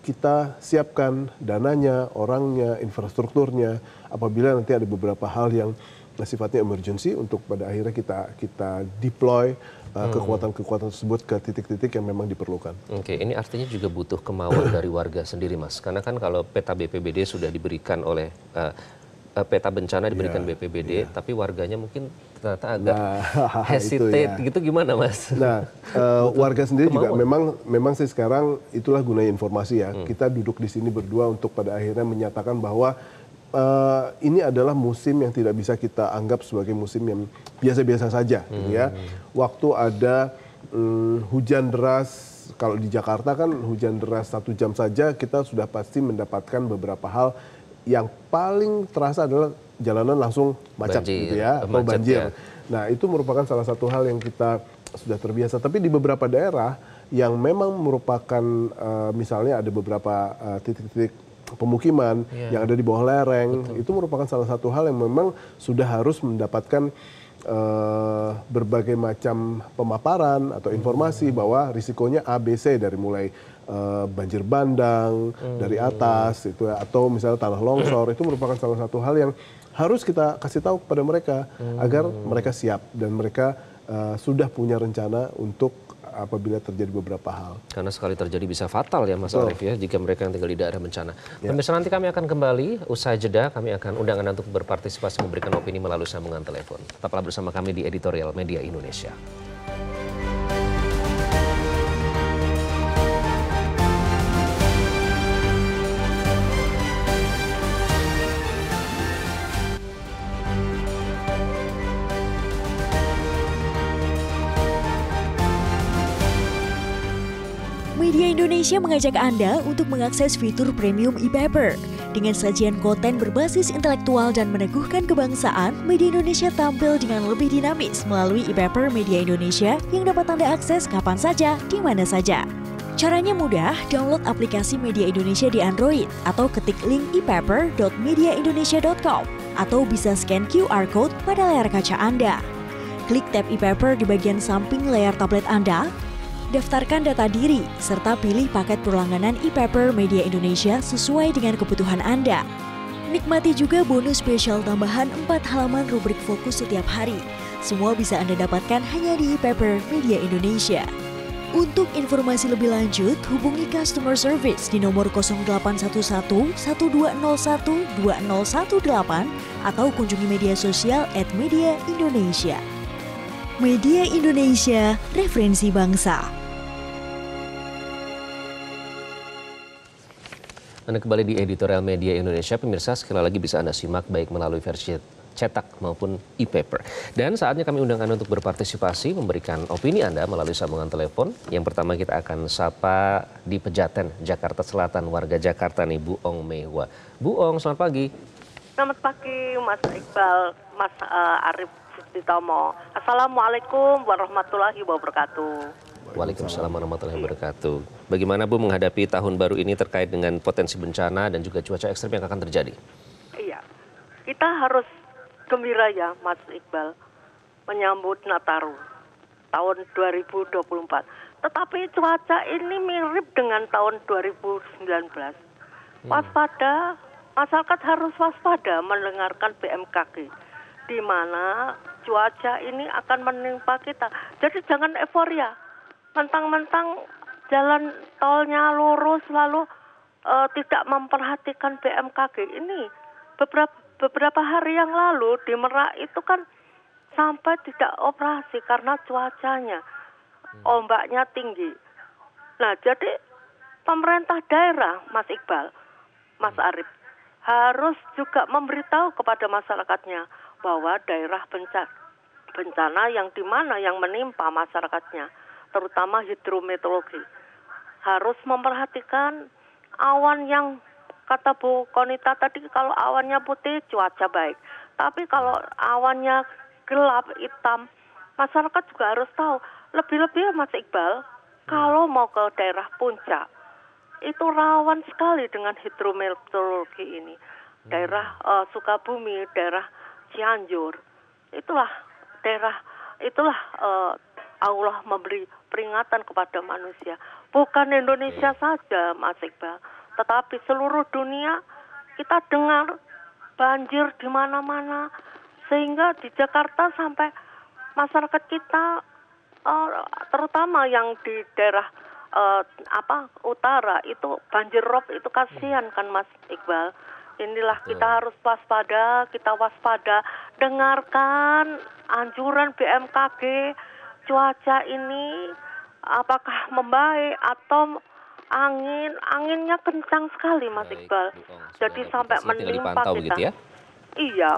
kita siapkan dananya, orangnya, infrastrukturnya, apabila nanti ada beberapa hal yang sifatnya emergency untuk pada akhirnya kita deploy kekuatan-kekuatan tersebut ke titik-titik yang memang diperlukan. Oke, ini artinya juga butuh kemauan dari warga sendiri Mas, karena kan kalau peta BPBD sudah diberikan oleh peta bencana diberikan BPBD, tapi warganya mungkin ternyata agak hesitate gitu, gimana Mas? Nah, warga sendiri juga memang sih sekarang itulah gunanya informasi ya. Kita duduk di sini berdua untuk pada akhirnya menyatakan bahwa ini adalah musim yang tidak bisa kita anggap sebagai musim yang biasa-biasa saja, gitu ya. Waktu ada hujan deras, kalau di Jakarta kan hujan deras 1 jam saja kita sudah pasti mendapatkan beberapa hal yang paling terasa adalah jalanan langsung macet gitu ya, atau banjir. Nah itu merupakan salah satu hal yang kita sudah terbiasa. Tapi di beberapa daerah yang memang merupakan misalnya ada beberapa titik-titik pemukiman yang ada di bawah lereng, itu merupakan salah satu hal yang memang sudah harus mendapatkan berbagai macam pemaparan atau informasi bahwa risikonya ABC, dari mulai banjir bandang dari atas itu, atau misalnya tanah longsor. Itu merupakan salah satu hal yang harus kita kasih tahu kepada mereka agar mereka siap dan mereka sudah punya rencana untuk apabila terjadi beberapa hal. Karena sekali terjadi bisa fatal ya Mas Arief ya, jika mereka yang tinggal di daerah bencana. Pemirsa, nanti kami akan kembali usai jeda, kami akan undang Anda untuk berpartisipasi memberikan opini melalui sambungan telepon. Tetaplah bersama kami di Editorial Media Indonesia. Media Indonesia mengajak Anda untuk mengakses fitur premium e-paper. Dengan sajian konten berbasis intelektual dan meneguhkan kebangsaan, Media Indonesia tampil dengan lebih dinamis melalui e-paper Media Indonesia yang dapat Anda akses kapan saja, di mana saja. Caranya mudah, download aplikasi Media Indonesia di Android atau ketik link e-paper.mediaindonesia.com atau bisa scan QR code pada layar kaca Anda. Klik tab e-paper di bagian samping layar tablet Anda, daftarkan data diri, serta pilih paket perlangganan e-paper Media Indonesia sesuai dengan kebutuhan Anda. Nikmati juga bonus spesial tambahan 4 halaman rubrik fokus setiap hari. Semua bisa Anda dapatkan hanya di e-paper Media Indonesia. Untuk informasi lebih lanjut, hubungi customer service di nomor 0811 1201 2018 atau kunjungi media sosial @mediaindonesia. Media Indonesia, referensi bangsa. Anda kembali di Editorial Media Indonesia. Pemirsa, sekali lagi bisa Anda simak baik melalui versi cetak maupun e-paper. Dan saatnya kami undang Anda untuk berpartisipasi, memberikan opini Anda melalui sambungan telepon. Yang pertama kita akan sapa di Pejaten, Jakarta Selatan, warga Jakarta nih, Bu Ong Mehwa. Bu Ong, selamat pagi. Selamat pagi Mas Iqbal, Mas Arief Sutitomo. Assalamualaikum warahmatullahi wabarakatuh. Waalaikumsalam warahmatullahi wabarakatuh. Bagaimana Bu menghadapi tahun baru ini terkait dengan potensi bencana dan juga cuaca ekstrem yang akan terjadi? Iya, kita harus gembira ya Mas Iqbal menyambut Nataru tahun 2024. Tetapi cuaca ini mirip dengan tahun 2019. Waspada, masyarakat harus waspada mendengarkan BMKG, di mana cuaca ini akan menimpa kita. Jadi jangan euforia, mentang-mentang jalan tolnya lurus lalu tidak memperhatikan BMKG. Ini beberapa hari yang lalu di Merak itu kan sampai tidak operasi karena cuacanya, ombaknya tinggi. Nah, jadi pemerintah daerah, Mas Iqbal, Mas Arif, harus juga memberitahu kepada masyarakatnya bahwa daerah bencana yang di mana yang menimpa masyarakatnya, terutama hidrometeorologi, harus memperhatikan awan yang kata Bu Konita tadi, kalau awannya putih cuaca baik. Tapi kalau awannya gelap, hitam, masyarakat juga harus tahu. Lebih-lebih Mas Iqbal, kalau mau ke daerah puncak, itu rawan sekali dengan hidrometeorologi ini. Daerah Sukabumi, daerah Cianjur, itulah Allah memberi peringatan kepada manusia. Bukan Indonesia saja, Mas Iqbal, tetapi seluruh dunia kita dengar banjir di mana-mana, sehingga di Jakarta sampai masyarakat kita, terutama yang di daerah utara itu banjir rob itu kasihan kan Mas Iqbal. Inilah kita harus waspada, dengarkan anjuran BMKG, cuaca ini apakah membaik atau anginnya kencang sekali Mas Iqbal. Jadi sampai menimpa kita. Begitu ya? Iya.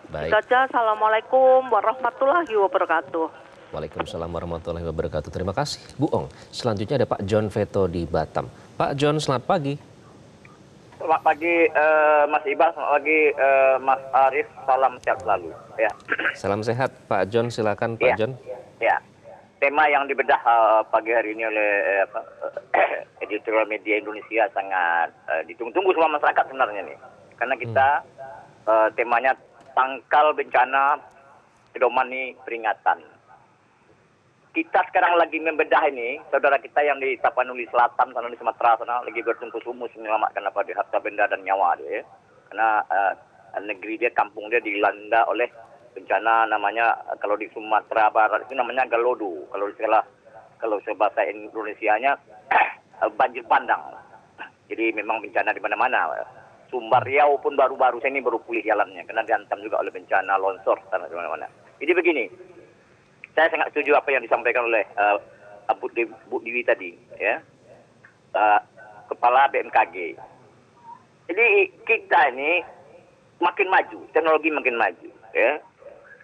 Baik. Saja. Assalamualaikum warahmatullahi wabarakatuh. Waalaikumsalam warahmatullahi wabarakatuh. Terima kasih Bu Ong. Selanjutnya ada Pak John Veto di Batam. Pak John, selamat pagi. Selamat pagi Mas Iqbal, selamat pagi Mas Arif, salam sehat selalu. Ya. Salam sehat Pak John, silakan Pak John. Ya, tema yang dibedah pagi hari ini oleh editorial media Indonesia sangat ditunggu-tunggu semua masyarakat sebenarnya nih. Karena kita temanya tangkal bencana pedomani peringatan. Kita sekarang lagi membedah ini, saudara kita yang di Tapanuli Selatan, sana di Sumatera sana lagi bertungkus-lumus menyelamatkan apa di harta benda dan nyawa dia. Karena negeri dia, kampung dia dilanda oleh bencana namanya kalau di Sumatera Barat itu namanya Galodo. Kalau bahasa Indonesianya banjir bandang. Jadi memang bencana di mana-mana. Sumber Riau pun baru-baru ini baru pulih jalannya karena dihantam juga oleh bencana longsor tanah di mana-mana. Jadi begini. Saya sangat setuju apa yang disampaikan oleh Bu Dewi tadi, ya, Kepala BMKG. Jadi kita ini makin maju, teknologi makin maju, ya.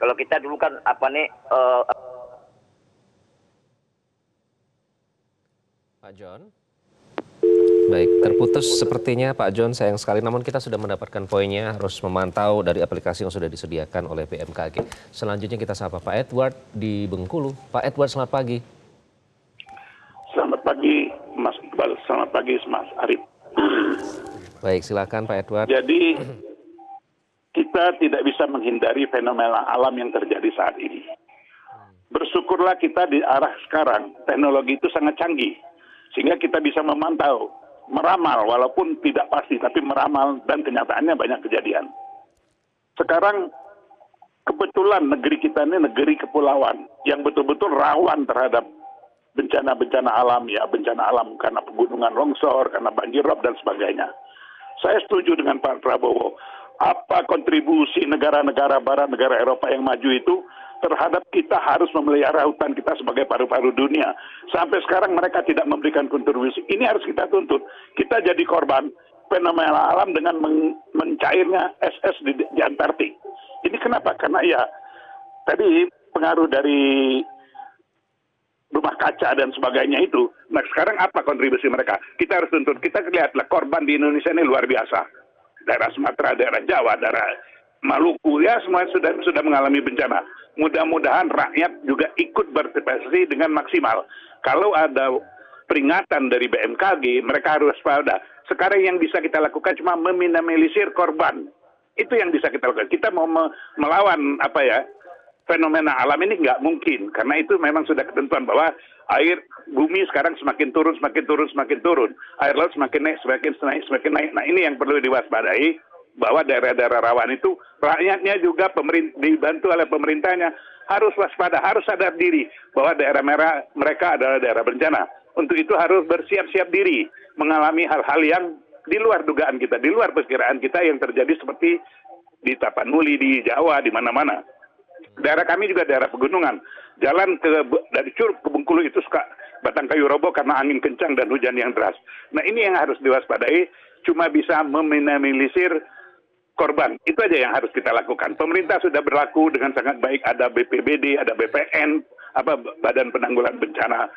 Kalau kita dulu kan Pak John. Baik, terputus sepertinya Pak John, sayang sekali. Namun kita sudah mendapatkan poinnya, harus memantau dari aplikasi yang sudah disediakan oleh BMKG. Selanjutnya kita sapa Pak Edward di Bengkulu. Pak Edward, selamat pagi. Selamat pagi Mas Iqbal, selamat pagi Mas Arif. Baik, silakan Pak Edward. Jadi kita tidak bisa menghindari fenomena alam yang terjadi saat ini. Bersyukurlah kita di arah sekarang, teknologi itu sangat canggih. Sehingga kita bisa memantau, meramal, walaupun tidak pasti, tapi meramal, dan kenyataannya banyak kejadian. Sekarang, kebetulan negeri kita ini negeri kepulauan, yang betul-betul rawan terhadap bencana-bencana alam, ya, bencana alam karena pegunungan longsor, karena banjir rob, dan sebagainya. Saya setuju dengan Pak Prabowo, apa kontribusi negara-negara barat, negara Eropa yang maju itu, terhadap kita harus memelihara hutan kita sebagai paru-paru dunia. Sampai sekarang mereka tidak memberikan kontribusi. Ini harus kita tuntut. Kita jadi korban fenomena alam dengan mencairnya es di Antartik. Ini kenapa? Karena ya tadi pengaruh dari rumah kaca dan sebagainya itu. Nah sekarang apa kontribusi mereka? Kita harus tuntut. Kita lihatlah korban di Indonesia ini luar biasa. Daerah Sumatera, daerah Jawa, daerah Maluku, ya semua sudah mengalami bencana. Mudah-mudahan rakyat juga ikut berpartisipasi dengan maksimal. Kalau ada peringatan dari BMKG, mereka harus waspada. Sekarang yang bisa kita lakukan cuma meminimalisir korban. Itu yang bisa kita lakukan. Kita mau melawan fenomena alam ini nggak mungkin, karena itu memang sudah ketentuan bahwa air bumi sekarang semakin turun. Air laut semakin naik. Nah, ini yang perlu diwaspadai, bahwa daerah-daerah rawan itu rakyatnya juga dibantu oleh pemerintahnya harus waspada, harus sadar diri bahwa daerah merah mereka adalah daerah bencana. Untuk itu harus bersiap-siap diri mengalami hal-hal yang di luar dugaan kita, di luar perkiraan kita yang terjadi seperti di Tapanuli, di Jawa, di mana-mana. Daerah kami juga daerah pegunungan. Jalan dari Curug ke Bengkulu itu suka batang kayu roboh karena angin kencang dan hujan yang deras. Nah, ini yang harus diwaspadai, cuma bisa meminimalisir korban. Itu aja yang harus kita lakukan. Pemerintah sudah berlaku dengan sangat baik, ada BPBD, ada BPN, Badan Penanggulangan Bencana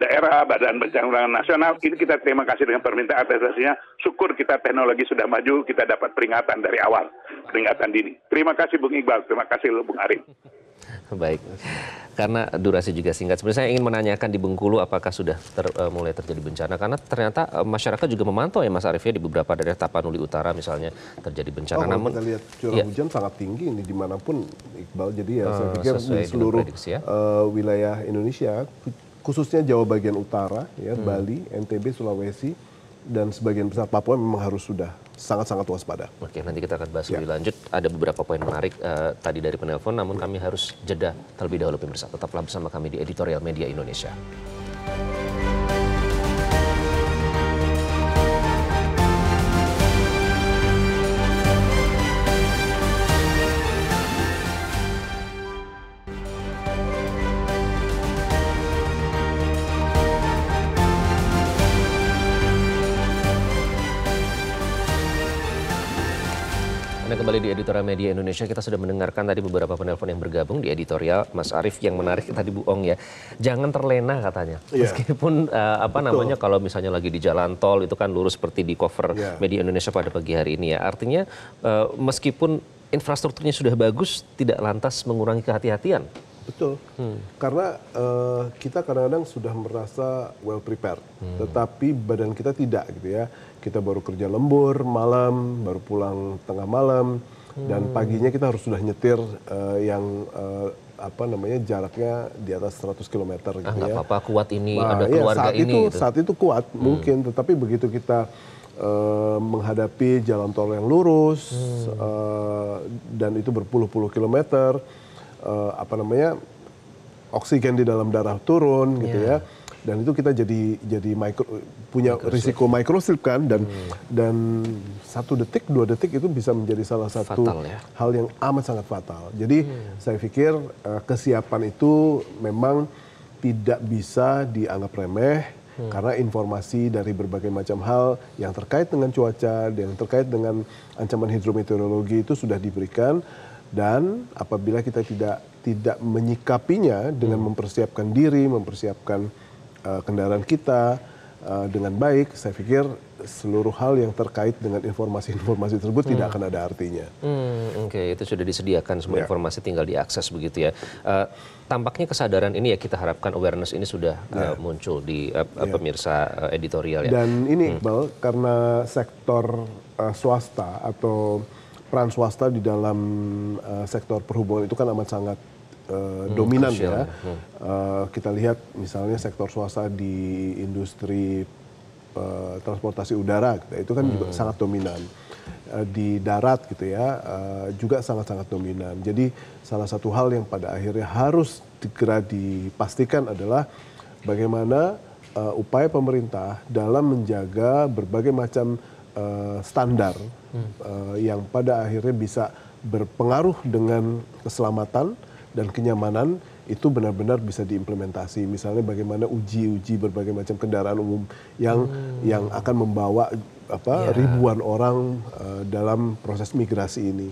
Daerah, Badan Penanggulangan Nasional. Ini kita terima kasih dengan pemerintah atas hasilnya. Syukur kita teknologi sudah maju, kita dapat peringatan dari awal, peringatan dini. Terima kasih Bung Iqbal, terima kasih Bung Arif. Baik, karena durasi juga singkat. Sebenarnya saya ingin menanyakan di Bengkulu apakah sudah mulai terjadi bencana, karena ternyata masyarakat juga memantau ya Mas Arief ya, di beberapa daerah Tapanuli Utara misalnya terjadi bencana. Namun kita lihat curah hujan sangat tinggi ini dimanapun Iqbal, jadi ya saya pikir di seluruh wilayah Indonesia, khususnya Jawa bagian utara, ya, Bali, NTB, Sulawesi, dan sebagian besar Papua memang harus sudah sangat-sangat waspada. Oke, nanti kita akan bahas lebih lanjut. Ada beberapa poin menarik tadi dari penelpon, namun kami harus jeda terlebih dahulu pemirsa. Tetaplah bersama kami di Editorial Media Indonesia. Kembali di Editorial Media Indonesia, kita sudah mendengarkan tadi beberapa penelpon yang bergabung di editorial. Mas Arief, yang menarik tadi Bu Ong ya, jangan terlena katanya. Meskipun namanya kalau misalnya lagi di jalan tol itu kan lurus seperti di cover Media Indonesia pada pagi hari ini ya. Artinya meskipun infrastrukturnya sudah bagus, tidak lantas mengurangi kehati-hatian. Betul, karena kita kadang-kadang sudah merasa well prepared, tetapi badan kita tidak gitu ya. Kita baru kerja lembur malam, baru pulang tengah malam, dan paginya kita harus sudah nyetir yang jaraknya di atas 100 km gitu ya. Nggak apa-apa, kuat ini, ada keluarga ini. Saat itu kuat mungkin, tetapi begitu kita menghadapi jalan tol yang lurus, dan itu berpuluh-puluh kilometer, oksigen di dalam darah turun gitu ya, dan itu kita jadi punya risiko microslip kan, dan 1 detik 2 detik itu bisa menjadi salah satu hal yang amat sangat fatal. Jadi saya pikir kesiapan itu memang tidak bisa dianggap remeh, karena informasi dari berbagai macam hal yang terkait dengan cuaca, yang terkait dengan ancaman hidrometeorologi itu sudah diberikan. Dan apabila kita tidak menyikapinya dengan mempersiapkan diri, mempersiapkan kendaraan kita dengan baik, saya pikir seluruh hal yang terkait dengan informasi-informasi tersebut tidak akan ada artinya. Oke, itu sudah disediakan semua informasi, tinggal diakses begitu ya. Tampaknya kesadaran ini ya, kita harapkan awareness ini sudah muncul di pemirsa editorial ya. Dan ini Iqbal, karena sektor swasta atau peran swasta di dalam sektor perhubungan itu kan amat sangat dominan ya. Kita lihat misalnya sektor swasta di industri transportasi udara, itu kan juga sangat dominan. Di darat gitu ya, juga sangat-sangat dominan. Jadi salah satu hal yang pada akhirnya harus segera dipastikan adalah bagaimana upaya pemerintah dalam menjaga berbagai macam standar yang pada akhirnya bisa berpengaruh dengan keselamatan dan kenyamanan, itu benar-benar bisa diimplementasi. Misalnya bagaimana uji berbagai macam kendaraan umum yang akan membawa ribuan orang dalam proses migrasi ini.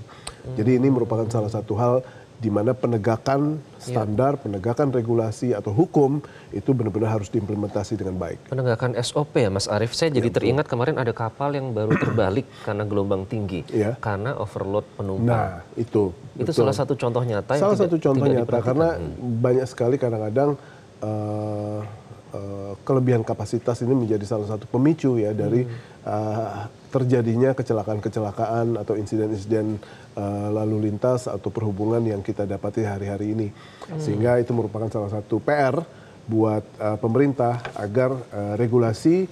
Jadi ini merupakan salah satu hal di mana penegakan standar, penegakan regulasi atau hukum itu benar-benar harus diimplementasi dengan baik. Penegakan SOP ya Mas Arief, saya jadi teringat kemarin ada kapal yang baru terbalik karena gelombang tinggi, karena overload penumpang. Nah itu salah satu contoh nyata. Salah satu contoh nyata, karena banyak sekali kadang-kadang kelebihan kapasitas ini menjadi salah satu pemicu ya dari terjadinya kecelakaan-kecelakaan atau insiden-insiden lalu lintas atau perhubungan yang kita dapati hari-hari ini. Sehingga itu merupakan salah satu PR buat pemerintah agar regulasi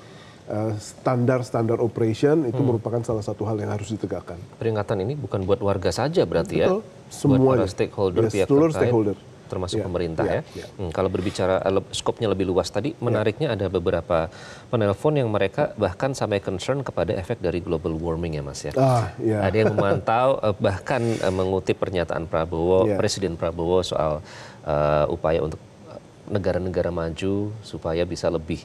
standar operation itu merupakan salah satu hal yang harus ditegakkan. Peringatan ini bukan buat warga saja berarti Betul, ya? semuanya. Buat para stakeholder, Yes, pihak seluruh terkait. stakeholder. Termasuk pemerintah ya. Yeah. Kalau berbicara skopnya lebih luas tadi, menariknya ada beberapa penelpon yang mereka bahkan sampai concern kepada efek dari global warming ya Mas ya. Ada yang memantau bahkan mengutip pernyataan Prabowo, Presiden Prabowo soal upaya untuk negara-negara maju supaya bisa lebih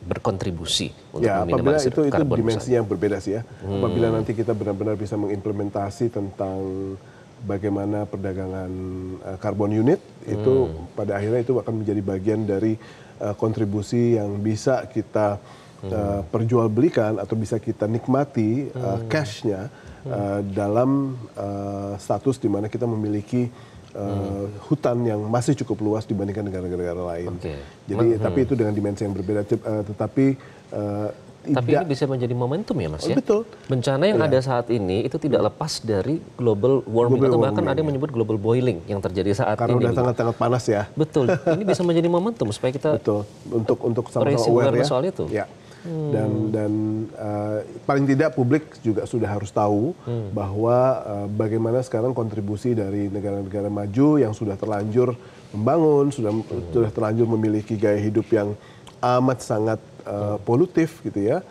berkontribusi untuk meminimalisir itu karbon. dimensi yang berbeda sih ya. Apabila nanti kita benar-benar bisa mengimplementasi tentang bagaimana perdagangan karbon unit itu pada akhirnya itu akan menjadi bagian dari kontribusi yang bisa kita perjualbelikan atau bisa kita nikmati cashnya dalam status di mana kita memiliki hutan yang masih cukup luas dibandingkan negara-negara lain. Jadi tapi itu dengan dimensi yang berbeda. Tapi ini bisa menjadi momentum ya Mas ya? Betul. Bencana yang ada saat ini itu tidak lepas dari global warming atau bahkan ada yang menyebut global boiling yang terjadi saat karena ini. Karena udah sangat-sangat panas ya. Betul. Ini bisa menjadi momentum supaya kita untuk sama-sama aware ya. Soal itu. Ya. Dan paling tidak publik juga sudah harus tahu bahwa bagaimana sekarang kontribusi dari negara-negara maju yang sudah terlanjur membangun, sudah terlanjur memiliki gaya hidup yang amat sangat polutif gitu ya,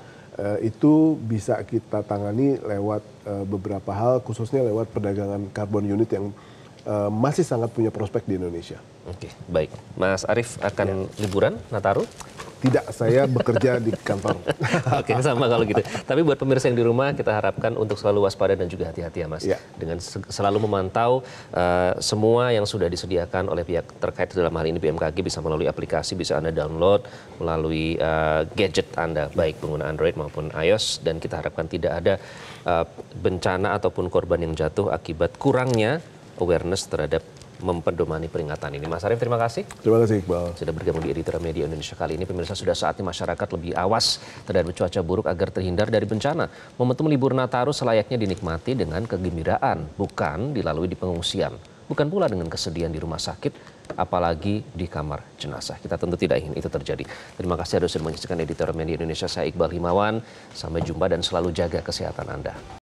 itu bisa kita tangani lewat beberapa hal, khususnya lewat perdagangan karbon unit yang masih sangat punya prospek di Indonesia. Oke, baik. Mas Arief akan liburan Nataru? Tidak, saya bekerja di kantor. Oke, sama kalau gitu. Tapi buat pemirsa yang di rumah, kita harapkan untuk selalu waspada dan juga hati-hati ya Mas. Dengan selalu memantau semua yang sudah disediakan oleh pihak terkait dalam hal ini BMKG bisa melalui aplikasi, bisa Anda download melalui gadget Anda, baik pengguna Android maupun iOS. Dan kita harapkan tidak ada bencana ataupun korban yang jatuh akibat kurangnya awareness terhadap mempedomani peringatan ini. Mas Arief, terima kasih. Terima kasih, Iqbal. Sudah bergabung di Editorial Media Indonesia kali ini. Pemirsa, sudah saatnya masyarakat lebih awas terhadap cuaca buruk agar terhindar dari bencana. Momentum libur Nataru selayaknya dinikmati dengan kegembiraan, bukan dilalui di pengungsian. Bukan pula dengan kesedihan di rumah sakit, apalagi di kamar jenazah. Kita tentu tidak ingin itu terjadi. Terima kasih sudah menyaksikan Editorial Media Indonesia. Saya Iqbal Himawan. Sampai jumpa dan selalu jaga kesehatan Anda.